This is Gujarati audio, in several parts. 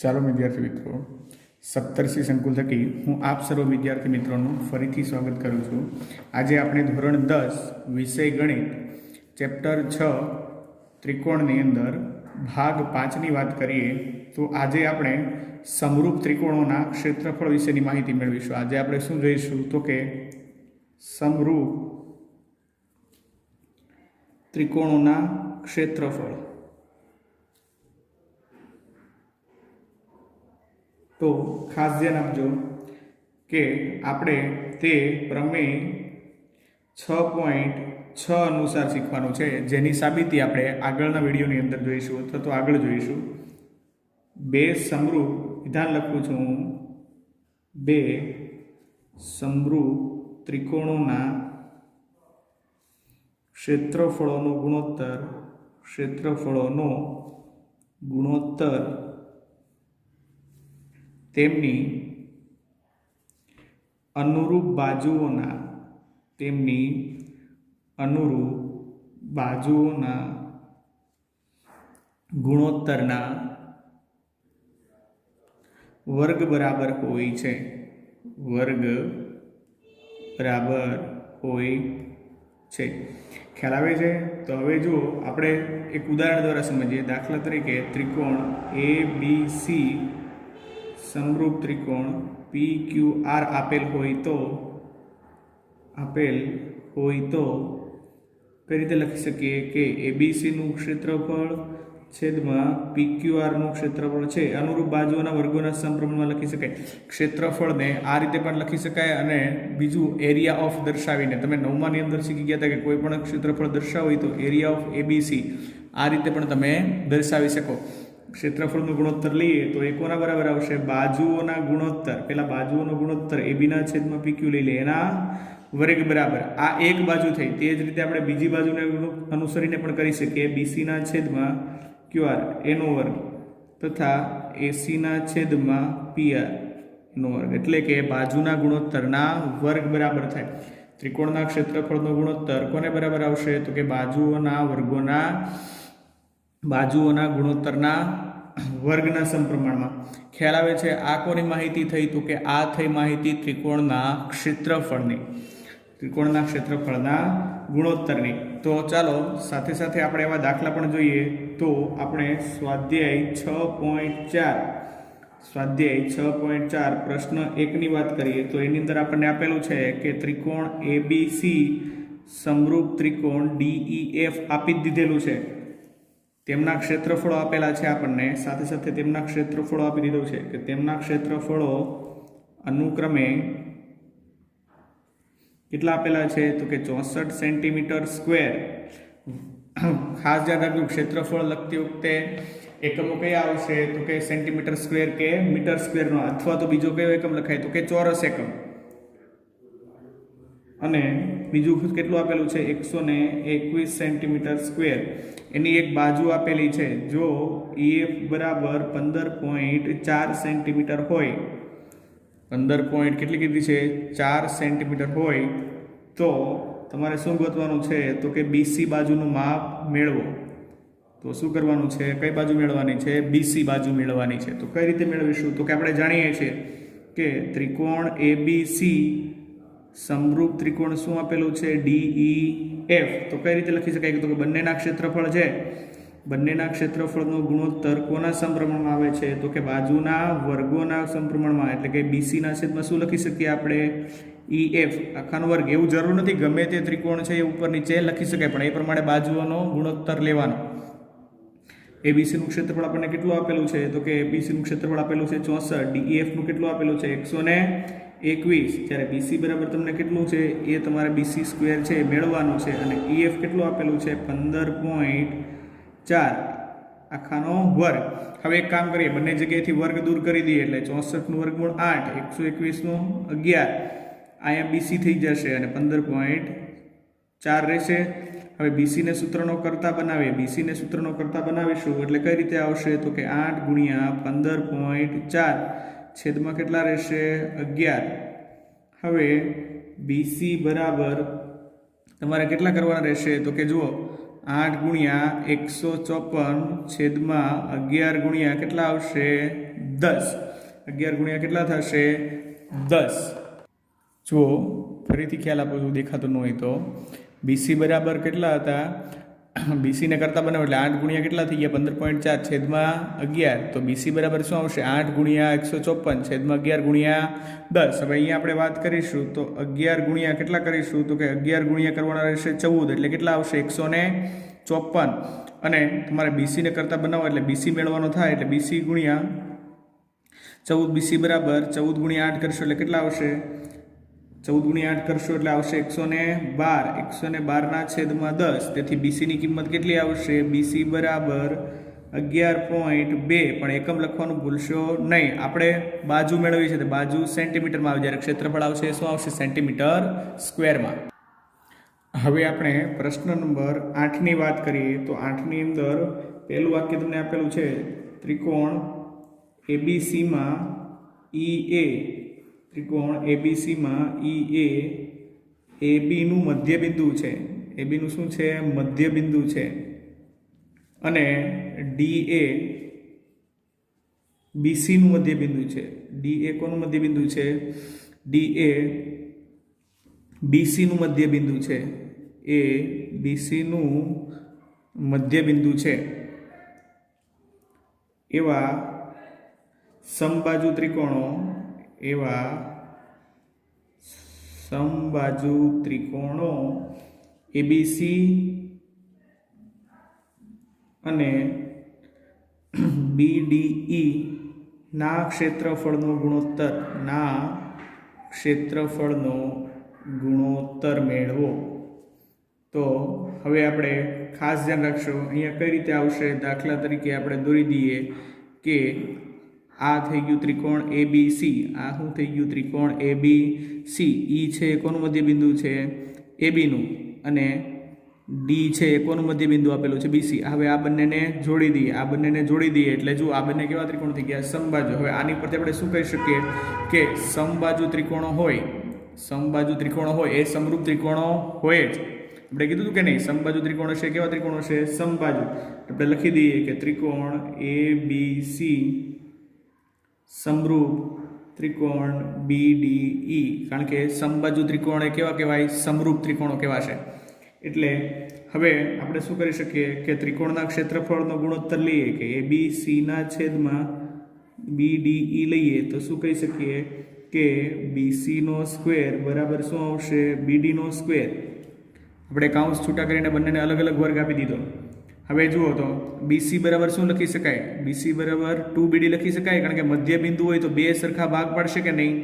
ચાલો વિદ્યાર્થી મિત્રો, સપ્તર્ષિ સંકુલ થકી હું આપ સર્વ વિદ્યાર્થી મિત્રોનું ફરીથી સ્વાગત કરું છું. આજે આપણે ધોરણ 10 વિષય ગણિત ચેપ્ટર 6 ત્રિકોણની અંદર ભાગ 5ની વાત કરીએ તો આજે આપણે સમરૂપ ત્રિકોણોના ક્ષેત્રફળ વિશેની માહિતી મેળવીશું. આજે આપણે શું જોઈશું તો કે સમરૂપ ત્રિકોણોના ક્ષેત્રફળ. તો ખાસ ધ્યાન આપજો કે આપણે તે પ્રમેય 6.6 અનુસાર શીખવાનું છે, જેની સાબિતી આપણે આગળના વિડીયોની અંદર જોઈશું અથવા તો આગળ જોઈશું. બે સમરૂપ વિધાન લખું છું હું, બે સમરૂપ ત્રિકોણોના ક્ષેત્રફળોનો ગુણોત્તર તેમની અનુરૂપ બાજુઓના ગુણોત્તરના વર્ગ બરાબર હોય છે. ખ્યાલ આવે છે? તો હવે જુઓ, આપણે એક ઉદાહરણ દ્વારા સમજીએ. દાખલા તરીકે ત્રિકોણ ABC સમરૂપ ત્રિકોણ PQR આપેલ હોય તો કઈ રીતે લખી શકીએ કે ABC નું ક્ષેત્રફળ છેદમાં PQR નું ક્ષેત્રફળ છે. અનુરૂપ બાજુઓના વર્ગોના સમપ્રમાણમાં લખી શકાય. ક્ષેત્રફળને આ રીતે પણ લખી શકાય અને બીજું એરિયા ઓફ દર્શાવીને, તમે 9માની અંદર શીખી ગયા હતા કે કોઈ પણ ક્ષેત્રફળ દર્શાવવું હોય તો એરિયા ઓફ ABC આ રીતે પણ તમે દર્શાવી શકો. ક્ષેત્રફળનો ગુણોત્તર લઈએ તો એ કોના બરાબર આવશે? બાજુઓના ગુણોત્તર. પેલા બાજુઓનો ગુણોત્તર AB ના છેદમાં PQ લઈ લે, એના વર્ગ બરાબર. આ એક બાજુ થઈ. તે જ રીતે આપણે બીજી બાજુને અનુસરીને પણ કરી શકીએ. BC ના છેદમાં QR એનો વર્ગ તથા AC ના છેદમાં PR નો વર્ગ, એટલે કે બાજુના ગુણોત્તરના વર્ગ બરાબર થાય. ત્રિકોણના ક્ષેત્રફળનો ગુણોત્તર કોને બરાબર આવશે? તો કે બાજુઓના ગુણોત્તરના વર્ગના સમપ્રમાણમાં. ખ્યાલ આવે છે? આ કોની માહિતી થઈ? તો કે આ થઈ માહિતી ત્રિકોણના ક્ષેત્રફળના ગુણોત્તરની. તો ચાલો સાથે સાથે આપણે એવા દાખલા પણ જોઈએ. તો આપણે સ્વાધ્યાય 6.4 પ્રશ્ન 1ની વાત કરીએ તો એની અંદર આપણને આપેલું છે કે ત્રિકોણ ABC સમરૂપ ત્રિકોણ DEF આપી જ દીધેલું છે. તેમના ક્ષેત્રફળો આપેલા છે આપણને, સાથે સાથે તેમના ક્ષેત્રફળો આપી દીધું છે કે તેમના ક્ષેત્રફળો અનુક્રમે કેટલા આપેલા છે? તો કે 64 સેન્ટીમીટર સ્ક્વેર. ખાસ ધ્યાન રાખજો, ક્ષેત્રફળ લખતી વખતે એકમો કયા આવશે? તો કે સેન્ટીમીટર સ્ક્વેર કે મીટર સ્ક્વેરનો, અથવા તો બીજો કયો એકમ લખાય? તો કે ચોરસ એકમ. અને બીજું કેટલું આપેલું છે? 121 સેન્ટીમીટર સ્ક્વેર. એની એક બાજુ આપેલી છે. જો EF બરાબર 15.4 સેન્ટીમીટર હોય, 15 કેટલી કીધી છે? 4 સેન્ટીમીટર હોય તો તમારે શું ગોતવાનું છે? તો કે BC બાજુનું માપ મેળવો. તો શું કરવાનું છે? કઈ બાજુ મેળવવાની છે? BC બાજુ મેળવવાની છે. તો કઈ રીતે મેળવીશું? તો કે આપણે જાણીએ છીએ કે ત્રિકોણ ABC સમરૂપ ત્રિકોણ શું આપેલું છે? DEF. તો કઈ રીતે લખી શકાય? તો કે બંનેના ક્ષેત્રફળ છે, બંનેના ક્ષેત્રફળનો ગુણોત્તર કોના સમપ્રમાણમાં આવે છે? તો કે બાજુના વર્ગોના સમપ્રમાણમાં. એટલે કે BC ના છેદમાં શું લખી શકીએ આપણે? EF આખાનો વર્ગ. એવું જરૂર નથી ગમે તે ત્રિકોણ છે એ ઉપર નીચે લખી શકાય, પણ એ પ્રમાણે બાજુઓનો ગુણોત્તર લેવાનો. ABC નું ક્ષેત્રફળ આપણને કેટલું આપેલું છે? તો કે ABC નું ક્ષેત્રફળ આપેલું છે 64. DEF નું કેટલું આપેલું છે? 121. જ્યારે BC બરાબર તમને કેટલું છે? એ તમારે BC સ્ક્વેર છે એ મેળવવાનું છે. અને EF કેટલું આપેલું છે? 15.4 આખાનો વર્ગ. હવે એક કામ કરીએ, બંને જગ્યાએથી વર્ગ દૂર કરી દઈએ એટલે 64 નું વર્ગમૂળ 8, 121 નું 11. અહીંયા BC થઈ જશે અને 15.4 રહેશે. હવે BC ને સૂત્રનો કરતા બનાવીશું એટલે કઈ રીતે આવશે? તો કે 8 ગુણ્યા 15.4 છેદમાં કેટલા રહેશે? 11. હવે BC બરાબર તમારે કેટલા કરવાના રહેશે? તો કે જુઓ 8 ગુણ્યા 154 છેદમાં 11 ગુણ્યા કેટલા આવશે? 10. 11 ગુણ્યા કેટલા થશે? 10. જુઓ ફરીથી ખ્યાલ આપું છું, દેખાતું ન હોય તો. BC બરાબર કેટલા હતા? BC ને કરતા બનાવો એટલે 8 ગુણ્યા કેટલા થઈ ગયા? 15.4 છેદમાં 11. તો BC બરાબર શું આવશે? 8 ગુણ્યા 154 છેદમાં 11 ગુણ્યા 10. હવે અહીંયા આપણે વાત કરીશું તો 11 ગુણ્યા કેટલા કરીશું? તો કે 11 ગુણ્યા કરવાના રહેશે 14 એટલે કેટલા આવશે? 154. અને તમારે BC ને કરતા બનાવો એટલે BC મેળવવાનો થાય એટલે BC ગુણ્યા 14. BC બરાબર 14 ગુણ્યા 8 કરશો એટલે કેટલા આવશે? 14 ગુણ્યા 8 કરશો એટલે આવશે 112. 112 છેદમાં 10. તેથી BC ની કિંમત કેટલી આવશે? BC બરાબર 11.2. પણ એકમ લખવાનું ભૂલશો નહીં. આપણે બાજુ મેળવી છે તો બાજુ સેન્ટીમીટરમાં આવે, જ્યારે ક્ષેત્રફળ આવશે શું આવશે? સેન્ટીમીટર સ્ક્વેરમાં. હવે આપણે પ્રશ્ન નંબર 8ની વાત કરીએ તો 8ની અંદર પહેલું વાક્ય તમને આપેલું છે, ત્રિકોણ ABCમાં EA, ત્રિકોણ ABCમાં EA AB નું મધ્યબિંદુ છે. AB નું શું છે? મધ્યબિંદુ છે. અને DA BC નું મધ્યબિંદુ છે. DA કોનું મધ્યબિંદુ છે? DA BC નું મધ્યબિંદુ છે. એ BC નું મધ્યબિંદુ છે. એવા સમબાજુ ત્રિકોણો ABC અને BDE ના ક્ષેત્રફળનો ગુણોત્તર મેળવો. તો હવે આપણે ખાસ ધ્યાન રાખશો, અહીંયા કઈ રીતે આવશે? દાખલા તરીકે આપણે દોરી દઈએ કે આ થઈ ગયું ત્રિકોણ ABC, આ શું થઈ ગયું? ત્રિકોણ ABC. E છે એ કોનું મધ્યબિંદુ છે? AB નું. અને D છે એ કોનું મધ્યબિંદુ આપેલું છે? BC. હવે આ બંનેને જોડી દઈએ એટલે જો આ બંને કેવા ત્રિકોણ થઈ ગયા? સમબાજુ. હવે આની પરથી આપણે શું કહી શકીએ કે સમબાજુ ત્રિકોણો હોય એ સમરૂપ ત્રિકોણો હોય જ. આપણે કીધું હતું કે નહીં? સમબાજુ ત્રિકોણો છે કેવા ત્રિકોણો છે? સમબાજુ. આપણે લખી દઈએ કે ત્રિકોણ ABC સમરૂપ ત્રિકોણ BDE, કારણ કે સમબાજુ ત્રિકોણ એ કેવા કહેવાય? સમરૂપ ત્રિકોણો કહેવાશે. એટલે હવે આપણે શું કરી શકીએ કે ત્રિકોણના ક્ષેત્રફળનો ગુણોત્તર લઈએ કે ABC ના છેદમાં BDE લઈએ તો શું કહી શકીએ કે BC નો સ્ક્વેર બરાબર શું આવશે? BD નો સ્ક્વેર. આપણે કાઉન્સ છૂટા કરીને બંનેને અલગ અલગ વર્ગ આપી દીધો. હવે જુઓ તો BC બરાબર શું લખી શકાય? BC બરાબર 2BD લખી શકાય, કારણ કે મધ્ય બિંદુ હોય તો બે સરખા ભાગ પાડશે કે નહીં?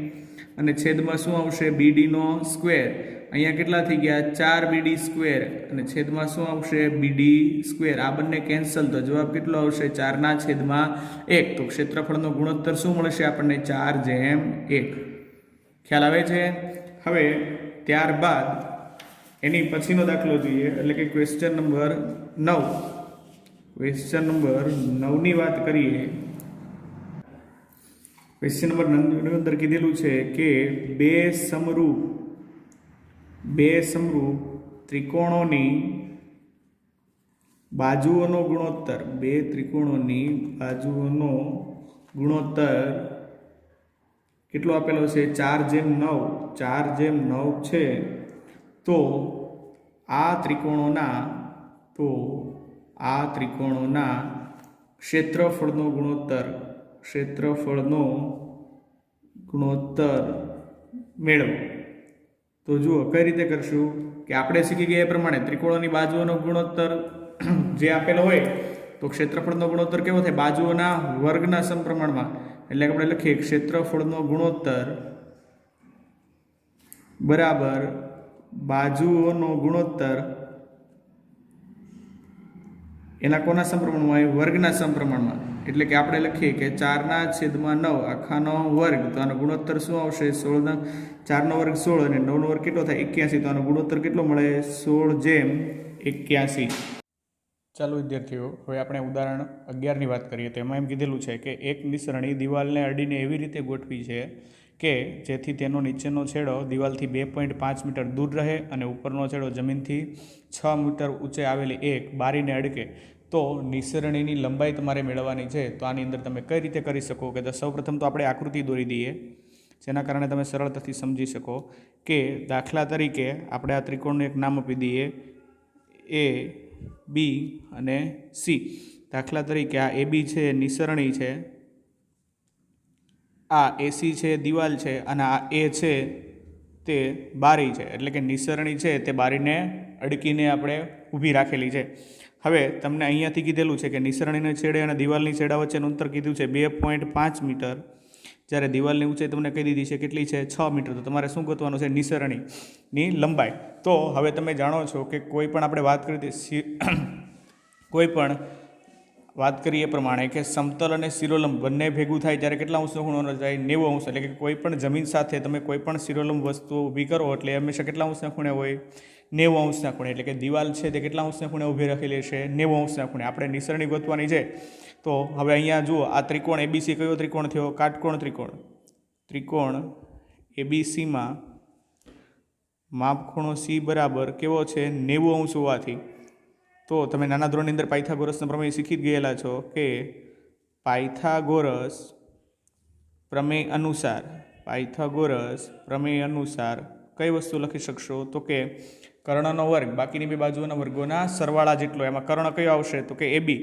અને છેદમાં શું આવશે? BD નો સ્ક્વેર. અહીંયા કેટલા થઈ ગયા? 4BD square. અને છેદમાં શું આવશે? BD square. આ બંને કેન્સલ, તો જવાબ કેટલો આવશે? 4/1. તો ક્ષેત્રફળનો ગુણોત્તર શું મળશે આપણને? 4/1. ખ્યાલ આવે છે? હવે ત્યારબાદ એની પછીનો દાખલો જોઈએ, એટલે કે ક્વેશ્ચન નંબર 9. ક્વેશ્ચન નંબર 9ની વાત કરીએ. ક્વેશ્ચન નંબર 9 અંદર કીધેલું છે કે બે સમરૂપ ત્રિકોણોની બાજુઓનો ગુણોત્તર, બે ત્રિકોણોની બાજુઓનો ગુણોત્તર કેટલો આપેલો છે? 4/9. 4/9 છે. તો આ ત્રિકોણોના ક્ષેત્રફળનો ગુણોત્તર મેળવો. તો જુઓ કઈ રીતે કરશું કે આપણે શીખી ગયા એ પ્રમાણે ત્રિકોણોની બાજુઓનો ગુણોત્તર જે આપેલો હોય તો ક્ષેત્રફળનો ગુણોત્તર કેવો થાય? બાજુઓના વર્ગના સમપ્રમાણમાં. એટલે આપણે લખીએ ક્ષેત્રફળનો ગુણોત્તર બરાબર બાજુઓનો ગુણોત્તર એના કોના સમપ્રમાણમાં હોય? વર્ગના સમપ્રમાણમાં. એટલે કે આપણે લખીએ કે 4/9 આખાનો વર્ગ, તો આનો ગુણોત્તર શું આવશે? 4નો વર્ગ 16 અને 9નો વર્ગ કેટલો થાય? 81. તો આનો ગુણોત્તર કેટલો મળે? 16/81. ચાલો વિદ્યાર્થીઓ, હવે આપણે ઉદાહરણ 11ની વાત કરીએ. તો એમાં એમ કીધેલું છે કે એક નિસરણી દિવાલને અડીને એવી રીતે ગોઠવી છે કે જેથી તેનો નીચેનો છેડો દિવાલથી 2.5 મીટર દૂર રહે અને ઉપરનો છેડો જમીનથી 6 મીટર ઊંચે આવેલી એક બારીને અડકે. તો નિસરણીની લંબાઈ તમારે મેળવવાની છે. તો આની અંદર તમે કઈ રીતે કરી શકો કે સૌપ્રથમ તો આપણે આકૃતિ દોરી દઈએ, જેના કારણે તમે સરળતાથી સમજી શકો કે દાખલા તરીકે આપણે આ ત્રિકોણનું એક નામ આપી દઈએ એ, બી અને સી. દાખલા તરીકે આ એ બી છે નિસરણી છે, આ એસી છે દિવાલ છે, અને આ એ છે તે બારી છે. એટલે કે નિસરણી છે તે બારીને અડકીને આપણે ઊભી રાખેલી છે. હવે તમને અહીંયાથી કીધેલું છે કે નિસરણીના છેડે અને દિવાલની છેડા વચ્ચેનું અંતર કીધું છે 2.5 મીટર, જ્યારે દિવાલની ઊંચાઈ તમને કહી દીધી છે કેટલી છે 6 મીટર. તો તમારે શું ગોતવાનું છે? નિસરણીની લંબાઈ. તો હવે તમે જાણો છો કે કોઈ પણ આપણે વાત કરીએ એ પ્રમાણે કે સમતલ અને શિરોલંબ બંને ભેગું થાય ત્યારે કેટલા અંશનો ખૂણો જાય? 90 અંશ. એટલે કે કોઈ પણ જમીન સાથે તમે કોઈ પણ શિરોલંબ વસ્તુ ઊભી કરો એટલે હંમેશા કેટલા અંશના ખૂણે હોય? 90 અંશના ખૂણે. એટલે કે દિવાલ છે તે કેટલા અંશના ખૂણે ઊભી રાખેલી છે? 90 અંશના ખૂણે. આપણે નિસરણી ગોતવાની છે. તો હવે અહીંયા જુઓ, આ ત્રિકોણ એબીસી કયો ત્રિકોણ થયો? કાટકોણ ત્રિકોણ. ત્રિકોણ એબીસીમાં માપખૂણો સી બરાબર કેવો છે? 90 અંશ હોવાથી તો તમે નાના ધોરણની અંદર પાયથાગોરસના પ્રમેય શીખી જ ગયેલા છો કે પાયથાગોરસ પ્રમેય અનુસાર કઈ વસ્તુ લખી શકશો? તો કે કર્ણનો વર્ગ બાકીની બે બાજુઓના વર્ગોના સરવાળા જેટલો. એમાં કર્ણ કયો આવશે? તો કે એબી.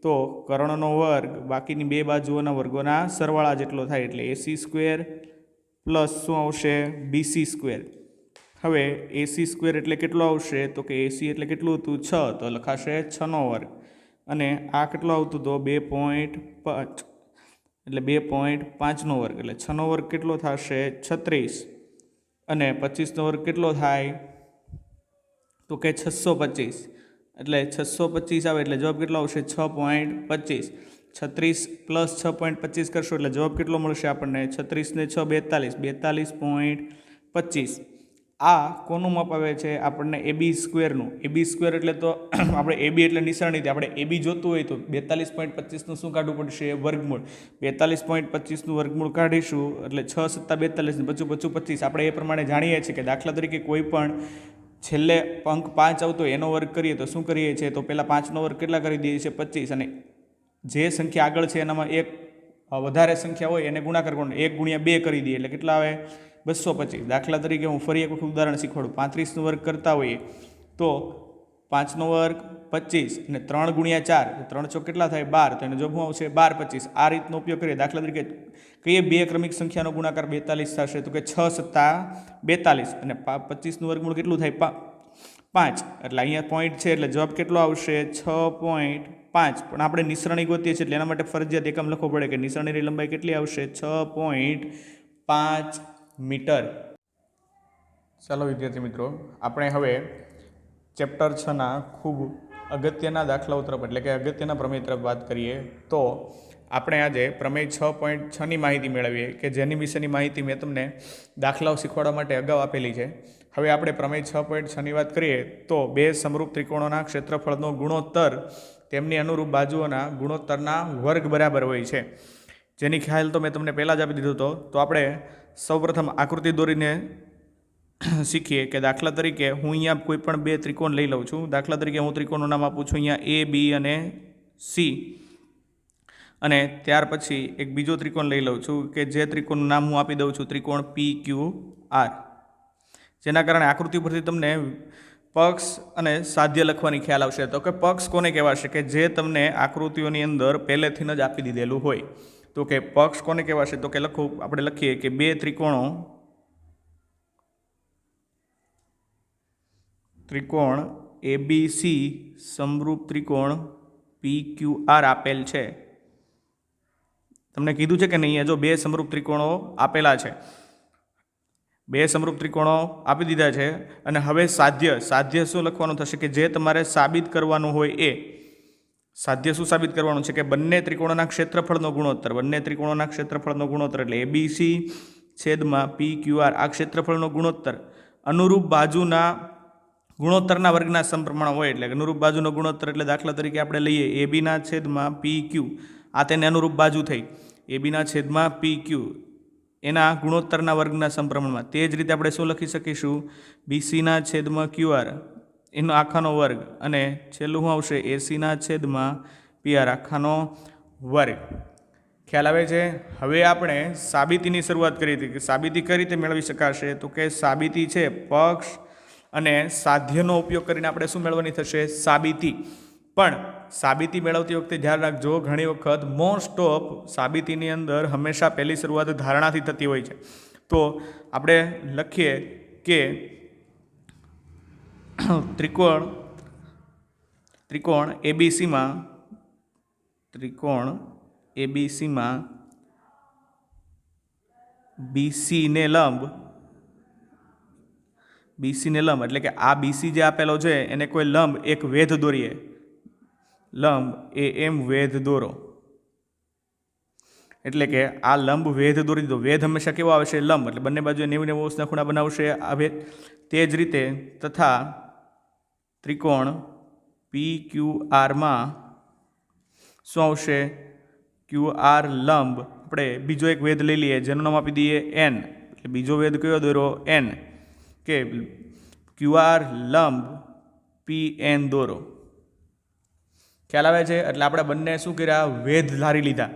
તો કર્ણનો વર્ગ બાકીની બે બાજુઓના વર્ગોના સરવાળા જેટલો થાય એટલે એસી સ્ક્વેર પ્લસ શું આવશે? BC square. હવે એસી સ્ક્વેર એટલે કેટલો આવશે? તો કે એસી એટલે કેટલું હતું? 6. તો લખાશે 6નો વર્ગ. અને આ કેટલો આવતું? તો 2.5 એટલે 2.5નો વર્ગ. એટલે 6નો વર્ગ કેટલો થશે? 36. અને 25નો વર્ગ કેટલો થાય? તો કે 625. એટલે 625 આવે એટલે જવાબ કેટલો આવશે? 6.25. 36 પ્લસ 6.25 કરશો એટલે જવાબ કેટલો મળશે આપણને? 36 ને 6 42.25. આ કોનું માપ આવે છે? આપણને એબી સ્ક્વેરનું. એબી સ્ક્વેર એટલે તો આપણે એબી એટલે નિસરણી, આપણે એબી જોતું હોય તો 42.25નું શું કાઢવું પડશે? વર્ગમૂળ. 42.25નું વર્ગમૂળ કાઢીશું એટલે 6 + 42 ને 25. આપણે એ પ્રમાણે જાણીએ છીએ કે દાખલા તરીકે કોઈ પણ છેલ્લે અંક 5 આવતો હોય એનો વર્ગ કરીએ તો શું કરીએ છીએ? તો પહેલાં 5નો વર્ગ કેટલા કરી દઈએ છીએ? 25. અને જે સંખ્યા આગળ છે એનામાં એક વધારે સંખ્યા હોય એને ગુણાકાર કરવાનો, 1 × 2 કરી દઈએ એટલે કેટલા આવે? 225. દાખલા તરીકે હું ફરી એક વખત ઉદાહરણ શીખવાડું. 35નો વર્ગ કરતા હોઈએ તો 5નો વર્ગ 25 અને 3 × 4 તો 3 ચોક કેટલા થાય? 12. તો એનો જવાબ શું આવશે? 1225. આ રીતનો ઉપયોગ કરીએ. દાખલા તરીકે કહીએ બે ક્રમિક સંખ્યાનો ગુણાકાર 42 થશે તો કે 6 + 42 અને 25નું વર્ગમૂળ કેટલું થાય? 5. એટલે અહીંયા પોઈન્ટ છે એટલે જવાબ કેટલો આવશે? 6.5. પણ આપણે નિસરણી ગોતીએ છીએ એટલે એના માટે ફરજિયાત એકમ લખવો પડે કે નિસરણીની લંબાઈ કેટલી આવશે? 6.5 મીટર. ચાલો વિદ્યાર્થી મિત્રો, આપણે હવે ચેપ્ટર 6ના ખૂબ અગત્યના દાખલાઓ તરફ એટલે કે અગત્યના પ્રમેય તરફ વાત કરીએ. તો આપણે આજે પ્રમેય 6.6ની માહિતી મેળવીએ કે જેની વિશેની માહિતી મેં તમને દાખલાઓ શીખવાડવા માટે અગાઉ આપેલી છે. હવે આપણે પ્રમેય 6.6ની વાત કરીએ તો બે સમરૂપ ત્રિકોણોના ક્ષેત્રફળનો ગુણોત્તર તેમની અનુરૂપ બાજુઓના ગુણોત્તરના વર્ગ બરાબર હોય છે, જેની ખ્યાલ તો મેં તમને પહેલાં જ આપી દીધો હતો. તો આપણે સૌપ્રથમ આકૃતિ દોરીને શીખીએ કે દાખલા તરીકે હું અહીંયા કોઈ પણ બે ત્રિકોણ લઈ લઉં છું. દાખલા તરીકે હું ત્રિકોણનું નામ આપું છું અહીંયા એ, બી અને સી. અને ત્યાર પછી એક બીજો ત્રિકોણ લઈ લઉં છું કે જે ત્રિકોણનું નામ હું આપી દઉં છું ત્રિકોણ PQR. જેના કારણે આકૃતિ પરથી તમને પક્ષ અને સાધ્ય લખવાની ખ્યાલ આવશે. તો કે પક્ષ કોને કહેવાશે? કે જે તમને આકૃતિઓની અંદર પહેલેથી જ આપી દીધેલું હોય. તો કે પક્ષ કોને કહેવાશે? તો કે આપણે લખીએ કે બે ત્રિકોણ ABC સમરૂપ ત્રિકોણ PQR આપેલ છે. તમને કીધું છે કે નહીં? અહીંયા જો બે સમરૂપ ત્રિકોણો આપેલા છે, બે સમરૂપ ત્રિકોણો આપી દીધા છે. અને હવે સાધ્ય શું લખવાનું થશે? કે જે તમારે સાબિત કરવાનું હોય એ સાધ્ય શું સાબિત કરવાનું છે? કે બંને ત્રિકોણોના ક્ષેત્રફળનો ગુણોત્તર. બંને ત્રિકોણોના ક્ષેત્રફળનો ગુણોત્તર એટલે ABC છેદમાં PQR આ ક્ષેત્રફળનો ગુણોત્તર અનુરૂપ બાજુના ગુણોત્તરના વર્ગના સમપ્રમાણ હોય. એટલે અનુરૂપ બાજુનો ગુણોત્તર એટલે દાખલા તરીકે આપણે લઈએ ABના છેદમાં PQ, આ તેને અનુરૂપ બાજુ થઈ. ABના છેદમાં PQ એના ગુણોત્તરના વર્ગના સમપ્રમાણમાં. તે જ રીતે આપણે શું લખી શકીશું? BCના છેદમાં QR એનો આખાનો વર્ગ અને છેલ્લું શું આવશે એસીના છેદમાં PR આખાનો વર્ગ. ખ્યાલ આવે છે? હવે આપણે સાબિતીની શરૂઆત કરી હતી કે સાબિતી કઈ રીતે મેળવી શકાશે, તો કે સાબિતી છે પક્ષ અને સાધ્યનો ઉપયોગ કરીને આપણે શું મેળવવાની થશે સાબિતી. પણ સાબિતી મેળવતી વખતે ધ્યાન રાખજો, ઘણી વખત મોસ્ટ ઓફ સાબિતીની અંદર હંમેશા પહેલી શરૂઆત ધારણાથી થતી હોય છે. તો આપણે લખીએ કે ત્રિકોણ એબીસીમાં બીસીને લંબ એટલે કે આ બીસી જે આપેલો છે એને કોઈ લંબ એક વેધ દોરીએ, લંબ AM વેધ દોરો. એટલે કે આ લંબ વેધ દોરી દીધો. વેધ હંમેશા કેવો આવશે લંબ, એટલે બંને બાજુએ 90 ખૂણા બનાવશે આ વેધ. તે જ રીતે તથા ત્રિકોણ PQRમાં શું આવશે QR લંબ. આપણે બીજો એક વેધ લઈ લઈએ જેનું નામ આપી દઈએ N. એટલે બીજો વેધ કયો દોરો N, કે QR લંબ PN દોરો. ખ્યાલ આવે છે? એટલે આપણે બંને શું કર્યા વેધ ધારી લીધા.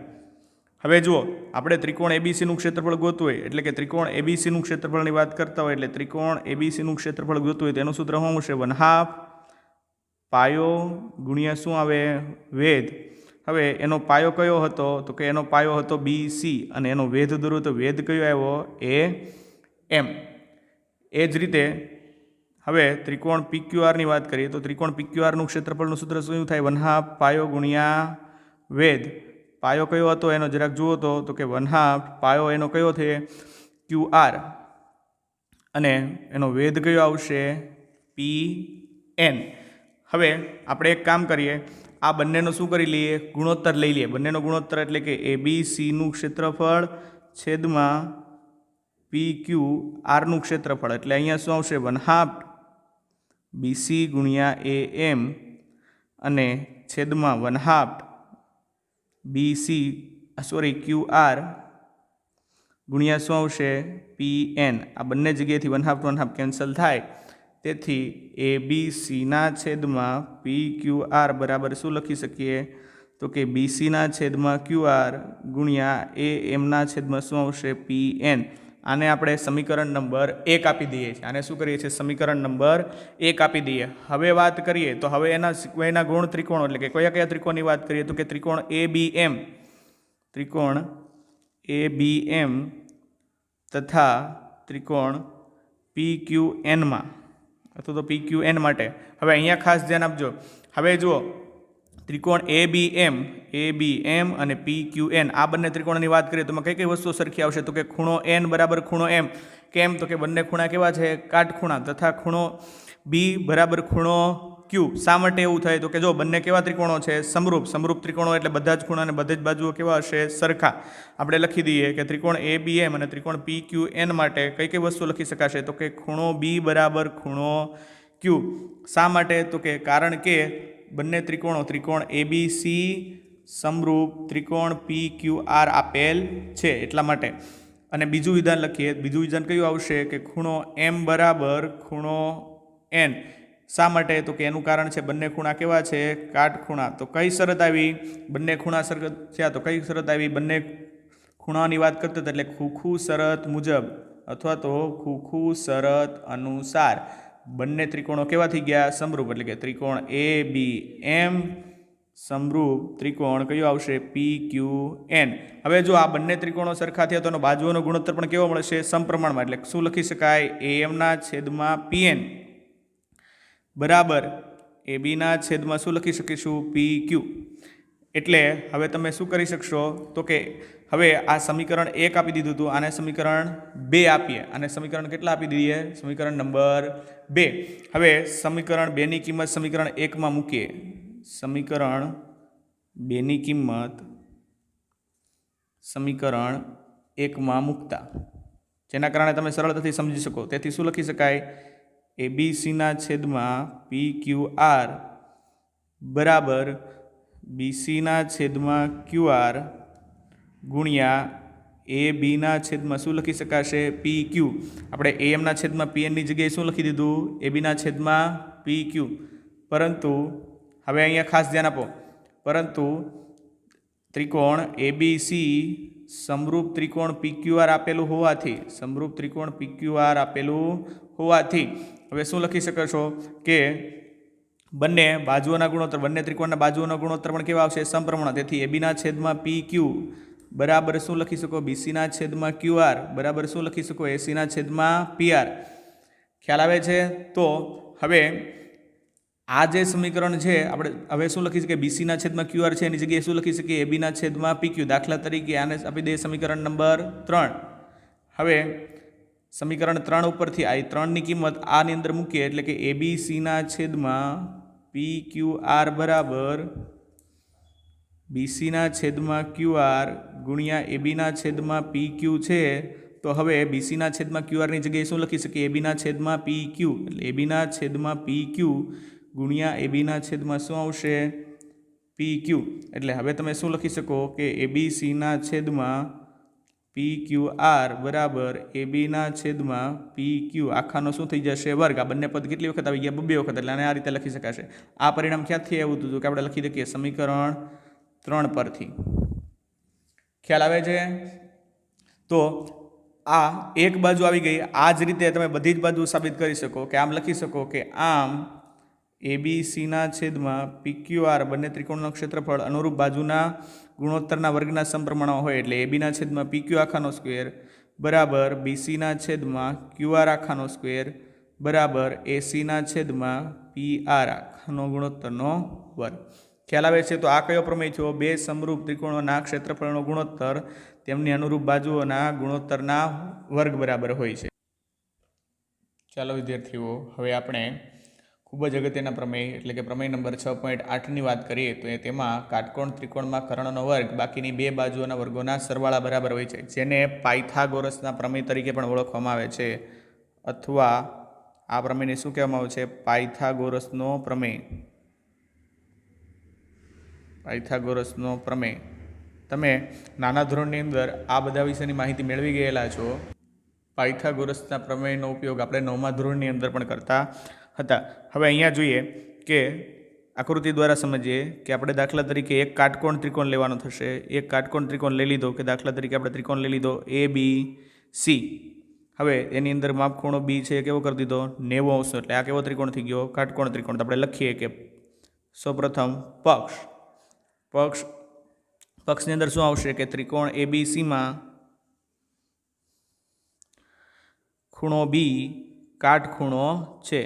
હવે જુઓ, આપણે ત્રિકોણ એબીસીનું ક્ષેત્રફળ ગોતવું હોય, એટલે કે ત્રિકોણ એબીસીનું ક્ષેત્રફળની વાત કરતા હોય, એટલે ત્રિકોણ એબીસીનું ક્ષેત્રફળ ગોતવું હોય તેનું સૂત્ર શું હશે 1/2 પાયો ગુણ્યા શું આવે વેધ. હવે એનો પાયો કયો હતો, તો કે એનો પાયો હતો BC અને એનો વેધ દોર્યો તો વેધ કયો આવ્યો AM. એ જ રીતે હવે ત્રિકોણ PQRની વાત કરીએ તો ત્રિકોણ PQRનું ક્ષેત્રફળનું સૂત્ર શું થાય 1/2 પાયો ગુણ્યા વેધ. પાયો કયો હતો એનો જરાક જુઓ તો કે 1/2 પાયો એનો કયો છે QR અને એનો વેધ કયો આવશે PN. હવે આપણે એક કામ કરીએ, આ બંનેનો શું કરી લઈએ ગુણોત્તર લઈ લઈએ. બંનેનો ગુણોત્તર એટલે કે ABCનું ક્ષેત્રફળ છેદમાં PQRનું ક્ષેત્રફળ. એટલે અહીંયા શું આવશે 1/2 BC ગુણ્યા AM અને છેદમાં 1/2 QR ગુણ્યા શું આવશે PN. આ બંને જગ્યાએથી 1/2 કેન્સલ થાય. તેથી ABCના છેદમાં PQR બરાબર શું લખી શકીએ, તો કે BCના છેદમાં QR ગુણ્યા AMના છેદમાં શું આવશે PN. આને આપણે સમીકરણ નંબર 1 આપી દઈએ છીએ. આને શું કરીએ છીએ સમીકરણ નંબર 1 આપી દઈએ. હવે વાત કરીએ તો હવે એના ગુણ ત્રિકોણો, એટલે કે કયા કયા ત્રિકોણની વાત કરીએ તો કે ત્રિકોણ ABM તથા ત્રિકોણ PQNમાં અથવા તો PQN માટે. હવે અહીંયા ખાસ ધ્યાન આપજો. હવે જુઓ, ત્રિકોણ ABM અને PQN આ બંને ત્રિકોણની વાત કરીએ તો કઈ કઈ વસ્તુઓ સરખી આવશે, તો કે ખૂણો N બરાબર ખૂણો M. કેમ? તો કે બંને ખૂણા કેવા છે કાટખૂણા, તથા ખૂણો B બરાબર ખૂણો Q. શા માટે એવું થાય, તો કે જો બંને કેવા ત્રિકોણો છે સમરૂપ ત્રિકોણો, એટલે બધા જ ખૂણા અને બધી જ બાજુઓ કેવા હશે સરખા. આપણે લખી દઈએ કે ત્રિકોણ ABM અને ત્રિકોણ PQN માટે કઈ કઈ વસ્તુ લખી શકાશે, તો કે ખૂણો B બરાબર ખૂણો Q. શા માટે, તો કે કારણ કે બંને ત્રિકોણ ABC સમરૂપ ત્રિકોણ PQR આપેલ છે એટલા માટે. અને બીજું વિધાન લખીએ. બીજું વિધાન કયું આવશે કે ખૂણો M બરાબર ખૂણો N. શા માટે, તો કે એનું કારણ છે બંને ખૂણા કેવા છે કાટખૂણા. તો કઈ શરત આવી, બંને ખૂણા સરખા થયા તો કઈ શરત આવી, બંને ખૂણાની વાત કરતા એટલે ખુખુ શરત મુજબ અથવા તો ખુખુ શરત અનુસાર બંને ત્રિકોણો કેવા થઈ ગયા સમરૂપ. એટલે કે ત્રિકોણ ABM સમરૂપ ત્રિકોણ કયો આવશે PQN. હવે જો આ બંને ત્રિકોણો સરખા થયા તો એનો બાજુઓનો ગુણોત્તર પણ કેવો મળશે સમપ્રમાણમાં. એટલે શું લખી શકાય AM ના છેદમાં PN બરાબર ABના છેદમાં શું લખી શકીશું PQ. એટલે હવે તમે શું કરી શકશો, તો કે હવે આ સમીકરણ 1 આપી દીધું હતું, આને સમીકરણ 2 આપીએ. અને સમીકરણ કેટલા આપી દઈએ, સમીકરણ નંબર 2. હવે સમીકરણ 2ની કિંમત સમીકરણ 1માં મૂકીએ. સમીકરણ 2ની કિંમત સમીકરણ 1માં મૂકતા, જેના કારણે તમે સરળતાથી સમજી શકો. તેથી શું લખી શકાય ABCના છેદમાં PQR બરાબર BCના છેદમાં QR ગુણ્યા ABના છેદમાં શું લખી શકાશે PQ. આપણે AMના છેદમાં PNની જગ્યાએ શું લખી દીધું, ABના છેદમાં PQ, परंतु हवे अहींया खास ध्यान आपो, परंतु त्रिकोण ABC समरूप त्रिकोण PQR आपेलू होवाथी, समरूप त्रिकोण PQR आपेलू होवाथी हवे शुं लखी शको छो के बंने बाजुओना गुणोत्तर, बंने त्रिकोणना बाजुओना गुणोत्तर पण केवा आवशे? समप्रमाण। तेथी AB ना छेदमां PQ बराबर शुं लखी शको? BC ना छेदमां QR बराबर शुं लखी शको? AC ना छेदमां PR। ख्याल आवे छे? तो हवे आ जे समीकरण है આપણે હવે શું લખી શકીએ? BC ના છેદમાં QR છે એની જગ્યાએ શું લખી શકીએ? AB ના છેદમાં PQ। દાખલા તરીકે આને આપી દે સમીકરણ નંબર 3। હવે સમીકરણ 3 ઉપરથી આ 3 ની કિંમત આની અંદર મૂકીએ એટલે કે ABC ના છેદમાં PQR બરાબર BC ના છેદમાં QR ગુણ્યા AB ના છેદમાં PQ છે। તો હવે BC ના છેદમાં QR ની જગ્યાએ શું લખી શકીએ? AB ના છેદમાં PQ એટલે AB ના છેદમાં PQ गुणिया AB ना छेद में शू आवशे? PQ। એટલે હવે તમે શું લખી શકો કે ABC ના છેદ में PQR बराबर AB ना छेद में PQ आखानो શું થઈ જશે? વર્ગ। આ બંને પદ કેટલી વખત આવી ગયા? બે વખત। એટલે આને આ રીતે લખી શકાશે। આ પરિણામ ક્યાંથી આવ્યું હતું? કે આપણે લખી દઈએ સમીકરણ 3 પરથી। ખ્યાલ આવે છે? તો આ એક બાજુ આવી ગઈ। આ જ રીતે તમે બધી જ બાજુ સાબિત કરી શકો કે આમ લખી શકો કે આમ ABC ना छेद में PQR बने त्रिकोणનું क्षेत्रफળ अनुरूप बाजूना गुणोत्तरना वर्गना समप्रमाण होय એટલે AB ना छेद में PQ आखानो स्क्वेर बराबर BC ना छेद में QR आखानो स्क्वेर बराबर AC ना छेद में PR आखानो गुणोत्तरनो वर्ग। ख्याल आवे छे? तो आ कयो प्रमेय थयो? बे समरूप त्रिकोणोना क्षेत्रफळनो गुणोत्तर तेमनी अनुरूप बाजुओना गुणोत्तरना वर्ग बराबर होय छे। चालो विद्यार्थीओ हवे आपणे खूब ज अगत्यना प्रमेय એટલે કે પ્રમેય નંબર 6.8 ની વાત કરીએ તો તેમાં કાટકોણ ત્રિકોણમાં કર્ણનો વર્ગ બાકીની બે બાજુઓના વર્ગોના સરવાળા બરાબર હોય છે જેને પાયથાગોરસના પ્રમેય તરીકે પણ ઓળખવામાં આવે છે અથવા આ પ્રમેયને શું કહેવામાં આવે છે? પાયથાગોરસનો પ્રમેય। પાયથાગોરસનો પ્રમેય તમે નાના ધોરણની અંદર આ બધા વિશેની માહિતી મેળવી ગયેલા છો। પાયથાગોરસના પ્રમેયનો ઉપયોગ આપણે 9મા ધોરણની અંદર પણ કરતા હતા। હવે અહીંયા જોઈએ કે આકૃતિ દ્વારા સમજીએ કે આપણે દાખલા તરીકે એક કાટકોણ ત્રિકોણ લેવાનો થશે। એક કાટકોણ ત્રિકોણ લઈ લીધો કે દાખલા તરીકે આપણે ત્રિકોણ લઈ લીધો ABC। હવે એની અંદર માપખૂણો B છે કેવો કરી દીધો? 90 અંશ। એટલે આ કેવો ત્રિકોણ થઈ ગયો? કાટકોણ ત્રિકોણ। તો આપણે લખીએ કે સૌપ્રથમ પક્ષની અંદર શું આવશે કે ત્રિકોણ ABC માં ખૂણો B કાટખૂણો છે।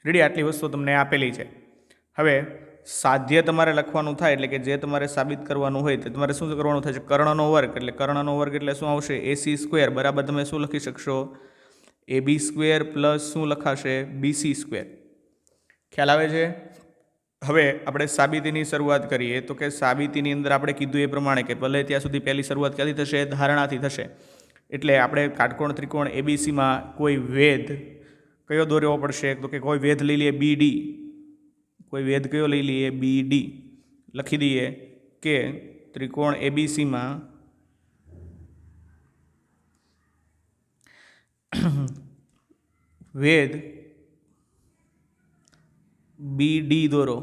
રેડી? આટલી વસ્તુ તમને આપેલી છે। હવે સાધ્ય તમારે લખવાનું થાય એટલે કે જે તમારે સાબિત કરવાનું હોય તે તમારે શું કરવાનું થશે? કર્ણનો વર્ગ। એટલે કર્ણનો વર્ગ એટલે શું આવશે? AC સ્ક્વેર બરાબર તમે શું લખી શકશો? AB સ્ક્વેર પ્લસ શું લખાશે? BC square. ખ્યાલ આવે છે? હવે આપણે સાબિતીની શરૂઆત કરીએ તો કે સાબિતીની અંદર આપણે કીધું એ પ્રમાણે કે ભલે ત્યાં સુધી પહેલી શરૂઆત ક્યાંથી થશે? ધારણાથી થશે। એટલે આપણે કાટકોણ ત્રિકોણ ABCમાં કોઈ વેધ કયો દોરવો પડશે? તો કે કોઈ વેધ લઈ લઈએ BD। કોઈ વેધ કયો લઈ લઈએ? BD। લખી દઈએ કે ત્રિકોણ ABCમાં વેધ BD દોરો।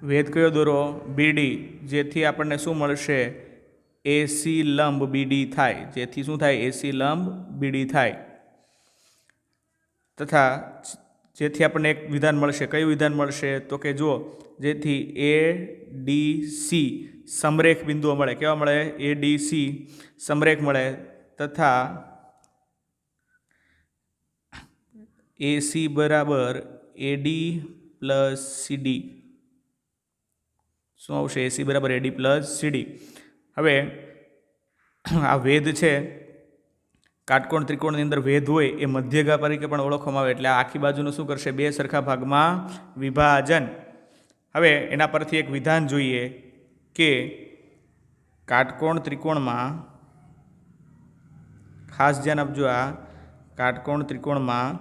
વેધ કયો દોરો? BD। જેથી આપણને શું મળશે? AC લંબ BD થાય। જેથી શું થાય? AC લંબ BD થાય। તથા જેથી આપણને એક વિધાન મળશે। કયું વિધાન મળશે? તો કે જો જેથી ADC સમરેખ બિંદુઓ મળે। કેવા મળે? ADC સમરેખ મળે તથા AC બરાબર AD પ્લસ CD। શું આવશે? AC બરાબર AD પ્લસ CD। હવે આ વેધ છે કાટકોણ ત્રિકોણની અંદર વેધ હોય એ મધ્યગા તરીકે પણ ઓળખવામાં આવે। એટલે આ આખી બાજુનું શું કરશે? બે સરખા ભાગમાં વિભાજન। હવે એના પરથી એક વિધાન જોઈએ કે કાટકોણ ત્રિકોણમાં ખાસ ધ્યાન આપજો। આ કાટકોણ ત્રિકોણમાં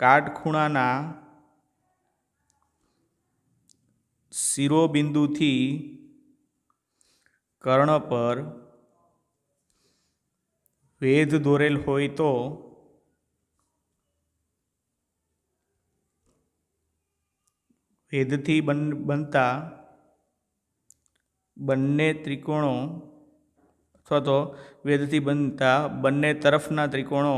કાટખૂણાના શિરોબિંદુથી કર્ણ પર વેધ દોરેલ હોય તો ભેદથી બનતા બંને ત્રિકોણો અથવા તો વેધથી બનતા બંને તરફના ત્રિકોણો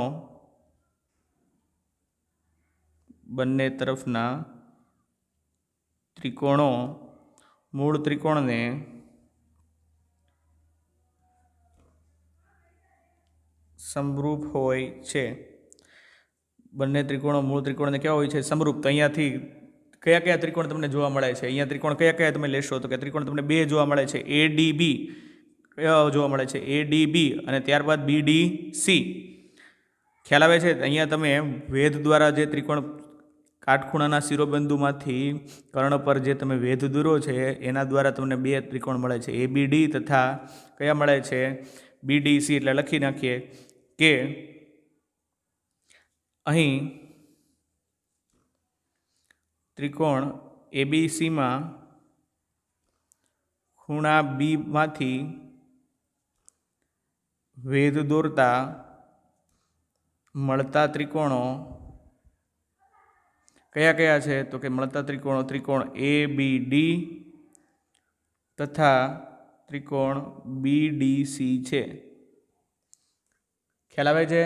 મૂળ ત્રિકોણને સમરૂપ હોય છે. બંને ત્રિકોણો મૂળ ત્રિકોણને કેવા હોય છે? સમરૂપ. તો અહીંયાથી કયા કયા ત્રિકોણ તમને જોવા મળે છે? અહીંયા ત્રિકોણ કયા કયા તમે લેશો? તો કે ત્રિકોણ તમને બે જોવા મળે છે. એડીબી કયા જોવા મળે છે? એડીબી અને ત્યારબાદ બીડીસી. ખ્યાલ આવે છે? અહીંયા તમે વેધ દ્વારા જે ત્રિકોણ કાટખૂણાના શિરોબિંદુમાંથી કર્ણ પર જે તમે વેધ દૂરો છે એના દ્વારા તમને બે ત્રિકોણ મળે છે, એબીડી તથા કયા મળે છે? બીડીસી. એટલે લખી નાખીએ કે અહીં ત્રિકોણ એબીસીમાં ખૂણા બીમાંથી વેધ દોરતા મળતા ત્રિકોણો કયા કયા છે? તો કે મળતા ત્રિકોણ એબીડી તથા ત્રિકોણ બીડીસી છે. ખ્યાલ આવે છે?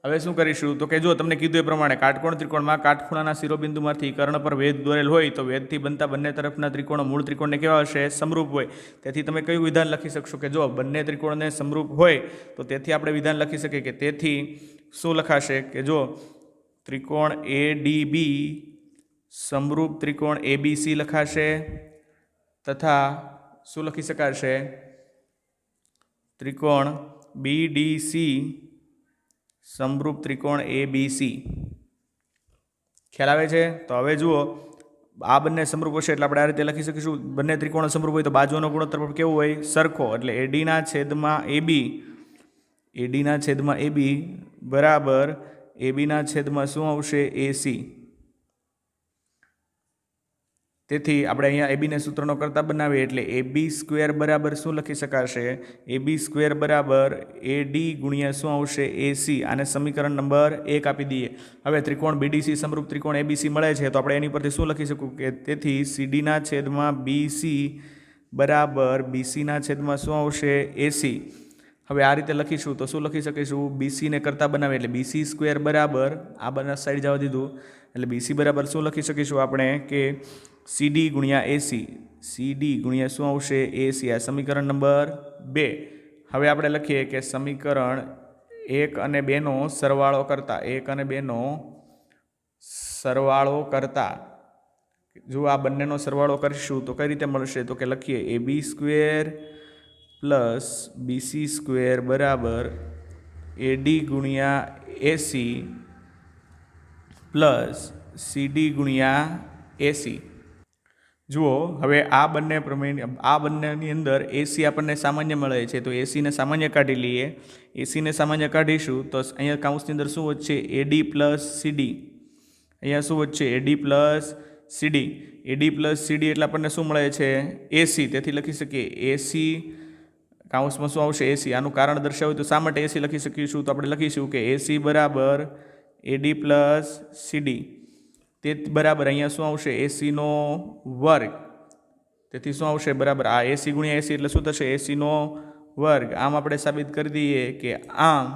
હવે શું કરીશું? તો કે જો તમને કીધું એ પ્રમાણે કાટકોણ ત્રિકોણમાં કાટખૂણાના શિરોબિંદુમાંથી કર્ણ પર વેધ દોરેલ હોય તો વેધથી બનતા બંને તરફના ત્રિકોણો મૂળ ત્રિકોણને કેવા હશે? સમરૂપ હોય. તેથી તમે કયું વિધાન લખી શકશો? કે જો બંને ત્રિકોણને સમરૂપ હોય તો તેથી આપણે વિધાન લખી શકીએ કે તેથી શું લખાશે? કે જો ત્રિકોણ એડીબી સમરૂપ ત્રિકોણ એબીસી લખાશે તથા શું લખી શકાશે? ત્રિકોણ બીડીસી સમરૂપ ત્રિકોણ એબીસી. ખ્યાલ આવે છે? તો હવે જુઓ, આ બંને સમરૂપ હશે એટલે આપણે આ રીતે લખી શકીશું. બંને ત્રિકોણો સમરૂપ હોય તો બાજુનો ગુણોત્તર કેવો હોય? સરખો. એટલે એડીના છેદમાં એબી બરાબર એબીના છેદમાં શું આવશે? એસી. તેથી આપણે અહીંયા એબીને સૂત્રનો કરતા બનાવીએ એટલે એબી સ્ક્વેર બરાબર શું લખી શકાશે? એબી સ્ક્વેર બરાબર એડી ગુણ્યા શું આવશે? એસી. આને સમીકરણ નંબર 1 આપી દઈએ. હવે ત્રિકોણ બીડીસી સમરૂપ ત્રિકોણ એબીસી મળે છે તો આપણે એની પરથી શું લખી શકું? કે તેથી સીડીના છેદમાં બીસી બરાબર બીસીના છેદમાં શું આવશે? એસી. હવે આ રીતે લખીશું તો શું લખી શકીશું? બીસીને કરતા બનાવીએ એટલે બીસી સ્ક્વેર બરાબર આ બંને સાઈડ જવા દીધું એટલે બીસી બરાબર શું લખી શકીશું આપણે? કે સીડી ગુણ્યા એસી. સીડી ગુણ્યા શું આવશે? એસી. આ સમીકરણ નંબર 2. હવે આપણે લખીએ કે સમીકરણ 1 અને 2 નો સરવાળો કરતા જો આ બંનેનો સરવાળો કરીશું તો કઈ રીતે મળશે? તો કે લખીએ AB square plus BC square બરાબર એડી ગુણ્યા એસી પ્લસ સીડી ગુણ્યા એસી. જુઓ, હવે આ બંનેની અંદર એસી આપણને સામાન્ય મળે છે તો એસીને સામાન્ય કાઢી લઈએ. એસીને સામાન્ય કાઢીશું તો અહીંયા કાઉન્સની અંદર શું વધશે? એડી પ્લસ સીડી. અહીંયા શું વધશે? એડી પ્લસ સીડી. એડી પ્લસ સીડી એટલે આપણને શું મળે છે? એસી. તેથી લખી શકીએ એસી કાઉન્સમાં શું આવશે? એસી. આનું કારણ દર્શાવ્યું તો શા માટે એસી લખી શકીશું? તો આપણે લખીશું કે એસી બરાબર એડી પ્લસ સીડી. તે બરાબર અહીંયા શું આવશે? એસીનો વર્ગ. તેથી શું આવશે? બરાબર આ એસી ગુણ્યા એસી એટલે શું થશે? એસીનો વર્ગ. આમ આપણે સાબિત કરી દઈએ કે આમ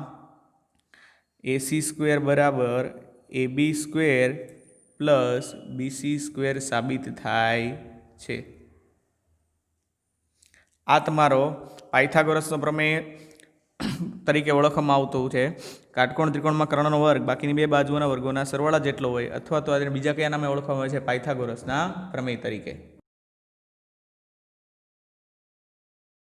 એસી સ્ક્વેર બરાબર AB square plus BC square સાબિત થાય છે. આ તમારો પાયથાગોરસનો પ્રમેય તરીકે ઓળખવામાં આવતું છે. કાટકોણ ત્રિકોણમાં કર્ણનો વર્ગ બાકીની બે બાજુઓના વર્ગોના સરવાળા જેટલો હોય અથવા તો બીજા કયા નામે ઓળખવામાં આવે છે? પાયથાગોરસના પ્રમેય તરીકે.